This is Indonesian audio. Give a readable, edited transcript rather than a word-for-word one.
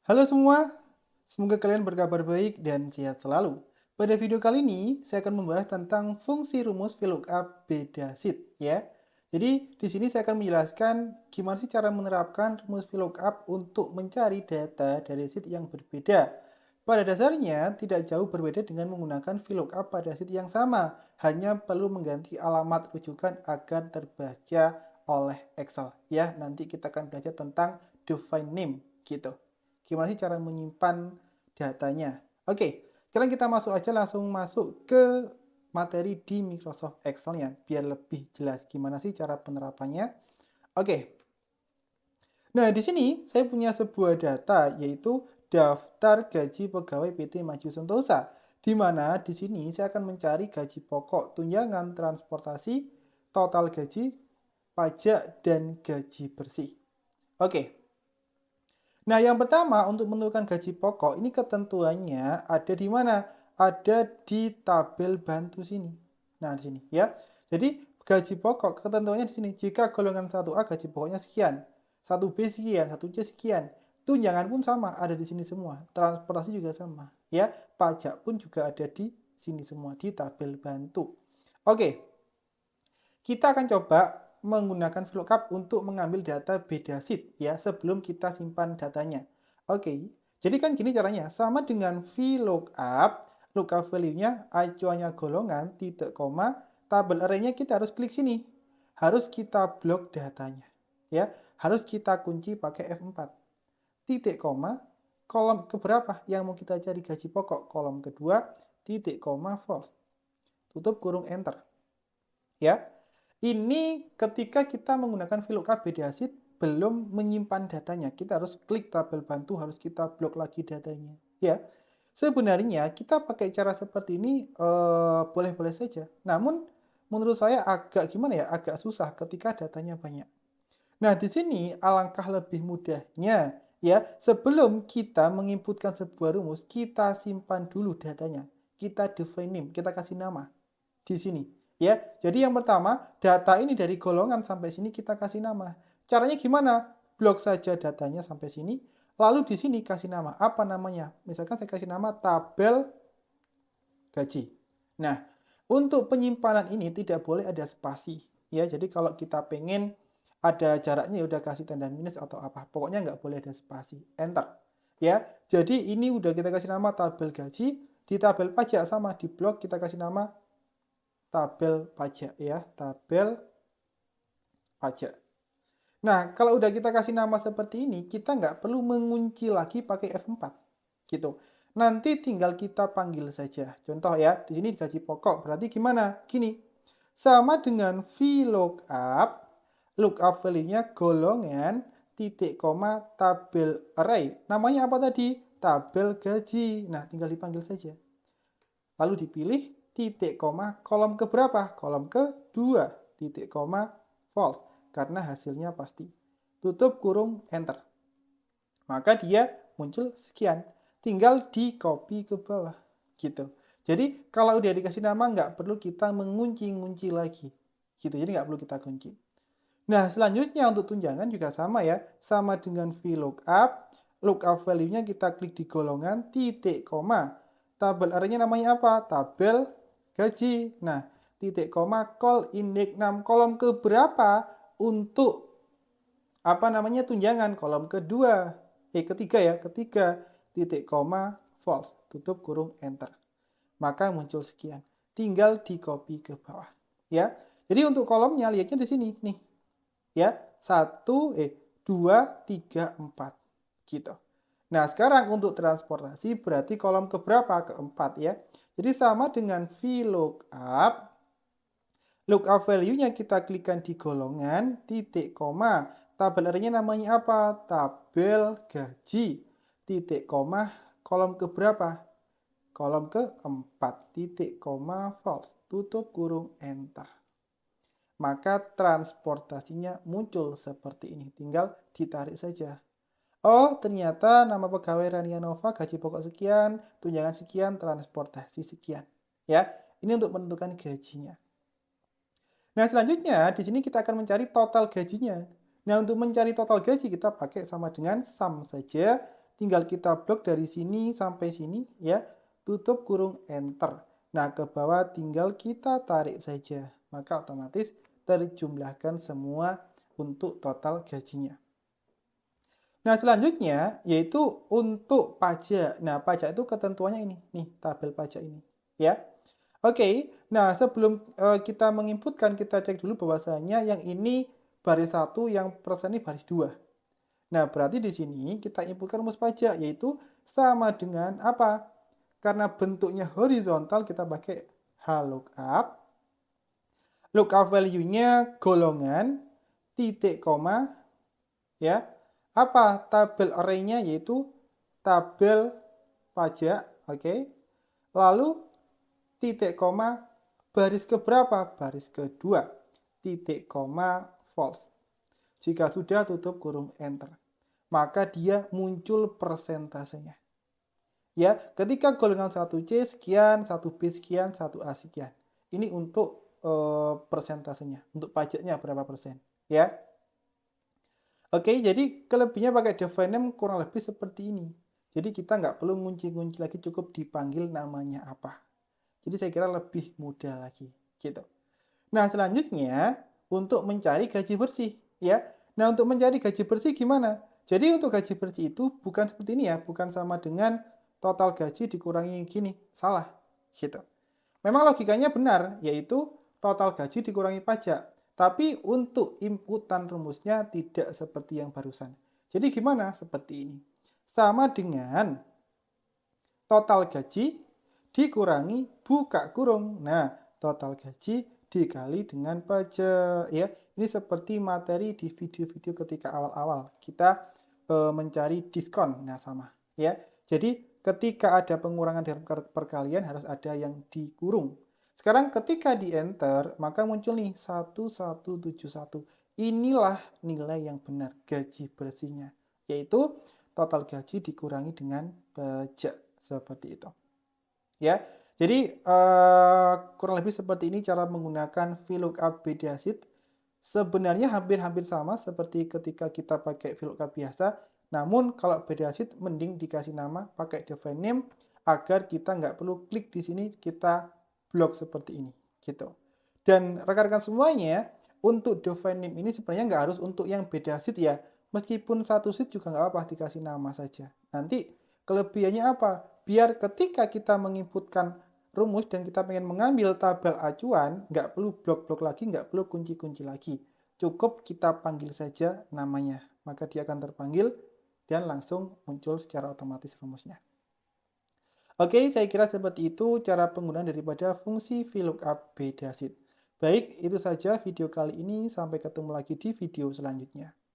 Halo semua, semoga kalian berkabar baik dan sehat selalu. Pada video kali ini, saya akan membahas tentang fungsi rumus VLOOKUP beda sheet ya. Jadi, di sini saya akan menjelaskan gimana sih cara menerapkan rumus VLOOKUP untuk mencari data dari sheet yang berbeda. Pada dasarnya, tidak jauh berbeda dengan menggunakan VLOOKUP pada sheet yang sama, hanya perlu mengganti alamat rujukan agar terbaca oleh Excel. Ya, nanti kita akan belajar tentang define name gitu. Gimana sih cara menyimpan datanya? Oke, sekarang kita langsung masuk ke materi di Microsoft Excel-nya, biar lebih jelas gimana sih cara penerapannya. Oke, nah di sini saya punya sebuah data, yaitu daftar gaji pegawai PT Maju Sentosa, di mana di sini saya akan mencari gaji pokok, tunjangan, transportasi, total gaji, pajak, dan gaji bersih. Oke, nah, yang pertama untuk menentukan gaji pokok ini ketentuannya ada di mana? Ada di tabel bantu sini. Nah, di sini ya. Jadi gaji pokok ketentuannya di sini. Jika golongan 1A gaji pokoknya sekian, 1B sekian, 1C sekian. Tunjangan pun sama, ada di sini semua. Transportasi juga sama, ya. Pajak pun juga ada di sini semua di tabel bantu. Oke, kita akan coba menggunakan VLOOKUP untuk mengambil data beda sheet ya sebelum kita simpan datanya. Oke, jadi kan gini caranya, sama dengan VLOOKUP, lookup value-nya acuannya golongan, titik koma, tabel array-nya kita harus klik sini. Harus kita blok datanya. Ya, harus kita kunci pakai F4. Titik koma, kolom keberapa yang mau kita cari gaji pokok? Kolom kedua, titik koma false. Tutup kurung enter. Ya, ini ketika kita menggunakan VLOOKUP beda sheet belum menyimpan datanya. Kita harus klik tabel bantu, harus kita blok lagi datanya. Ya, sebenarnya kita pakai cara seperti ini boleh-boleh saja. Namun menurut saya agak gimana ya, agak susah ketika datanya banyak. Nah, di sini alangkah lebih mudahnya ya, sebelum kita menginputkan sebuah rumus, kita simpan dulu datanya. Kita define name, kita kasih nama di sini ya. Jadi yang pertama, data ini dari golongan sampai sini kita kasih nama. Caranya gimana? Blok saja datanya sampai sini, lalu di sini kasih nama. Apa namanya? Misalkan saya kasih nama tabel gaji. Nah, untuk penyimpanan ini tidak boleh ada spasi ya. Jadi kalau kita pengen ada jaraknya ya udah kasih tanda minus atau apa. Pokoknya nggak boleh ada spasi. Enter. Ya. Jadi ini udah kita kasih nama tabel gaji. Di tabel pajak sama di blok kita kasih nama tabel pajak ya, tabel pajak. Nah, kalau udah kita kasih nama seperti ini, kita nggak perlu mengunci lagi pakai F4. Gitu. Nanti tinggal kita panggil saja. Contoh ya, di sini gaji pokok. Berarti gimana? Gini, sama dengan VLOOKUP, lookup value-nya golongan, titik koma, tabel array. Namanya apa tadi? Tabel gaji. Nah, tinggal dipanggil saja. Lalu dipilih titik koma kolom keberapa? Kolom kedua, titik koma false karena hasilnya pasti. Tutup kurung enter. Maka dia muncul sekian. Tinggal di copy ke bawah gitu. Jadi kalau udah dikasih nama nggak perlu kita mengunci-ngunci lagi. Gitu. Jadi nggak perlu kita kunci. Nah, selanjutnya untuk tunjangan juga sama ya. Sama dengan VLOOKUP. Lookup value-nya kita klik di golongan, titik koma. Tabel array-nya namanya apa? Tabel gaji. Nah, titik koma call index 6. Kolom keberapa untuk apa namanya tunjangan? Kolom kedua. Ketiga ya. Ketiga. Titik koma false. Tutup kurung enter. Maka muncul sekian. Tinggal di copy ke bawah. Ya. Jadi untuk kolomnya lihatnya di sini nih. Ya, 2, 3, 4 gitu. Nah, sekarang untuk transportasi berarti kolom keberapa? Keempat ya. Jadi sama dengan VLOOKUP, lookup value-nya kita klikkan di golongan, titik koma. Tabel array-nya namanya apa? Tabel gaji. Titik koma, kolom keberapa? Kolom keempat, titik koma false. Tutup kurung enter. Maka transportasinya muncul seperti ini. Tinggal ditarik saja. Oh, ternyata nama pegawai Ranianova gaji pokok sekian, tunjangan sekian, transportasi sekian. Ya, ini untuk menentukan gajinya. Nah, selanjutnya di sini kita akan mencari total gajinya. Nah, untuk mencari total gaji kita pakai sama dengan sum saja. tinggal kita blok dari sini sampai sini ya, tutup kurung enter. Nah, ke bawah tinggal kita tarik saja, maka otomatis terjumlahkan semua untuk total gajinya. Nah, selanjutnya yaitu untuk pajak. Nah, pajak itu ketentuannya ini, nih tabel pajak ini, ya. Oke, nah sebelum kita menginputkan, kita cek dulu bahwasanya yang ini baris 1, yang persen ini baris 2. Nah, berarti di sini kita inputkan rumus pajak, yaitu sama dengan apa? Karena bentuknya horizontal, kita pakai HLOOKUP. Lookup value-nya golongan, titik koma, ya. Apa tabel array-nya? Yaitu tabel pajak, oke. Lalu titik koma, baris keberapa? Baris kedua, titik koma false. Jika sudah, tutup kurung enter. Maka dia muncul persentasenya. Ya, ketika golongan 1C sekian, 1B sekian, 1A sekian. Ini untuk persentasenya, untuk pajaknya berapa persen, ya. Oke, jadi kelebihannya pakai define name kurang lebih seperti ini. Jadi kita nggak perlu ngunci-ngunci lagi, cukup dipanggil namanya apa. Jadi saya kira lebih mudah lagi, gitu. Nah, selanjutnya untuk mencari gaji bersih, ya. Nah, untuk mencari gaji bersih gimana? Jadi untuk gaji bersih itu bukan seperti ini ya, bukan sama dengan total gaji dikurangi gini, salah, gitu. Memang logikanya benar, yaitu total gaji dikurangi pajak. Tapi untuk inputan rumusnya tidak seperti yang barusan. Jadi gimana? Seperti ini. Sama dengan total gaji dikurangi buka kurung. Nah, total gaji dikali dengan pajak, ya. Ini seperti materi di video-video ketika awal-awal kita mencari diskon. Nah, sama, ya. Jadi ketika ada pengurangan dari perkalian harus ada yang dikurung. Sekarang ketika di enter, maka muncul nih 1171. Inilah nilai yang benar gaji bersihnya, yaitu total gaji dikurangi dengan pajak, seperti itu. Ya. Jadi kurang lebih seperti ini cara menggunakan VLOOKUP BDASIT. Sebenarnya hampir-hampir sama seperti ketika kita pakai VLOOKUP biasa. Namun kalau BDASIT mending dikasih nama pakai define name agar kita nggak perlu klik di sini, kita blok seperti ini, gitu. Dan rekan-rekan semuanya, untuk define name ini sebenarnya nggak harus untuk yang BDASIT ya. Meskipun satu sheet juga nggak apa-apa, dikasih nama saja. Nanti kelebihannya apa? Biar ketika kita menginputkan rumus dan kita pengen mengambil tabel acuan, nggak perlu blok-blok lagi, nggak perlu kunci-kunci lagi. Cukup kita panggil saja namanya, maka dia akan terpanggil dan langsung muncul secara otomatis rumusnya. Oke, saya kira seperti itu cara penggunaan daripada fungsi VLOOKUP BDASIT. Baik, itu saja video kali ini. Sampai ketemu lagi di video selanjutnya.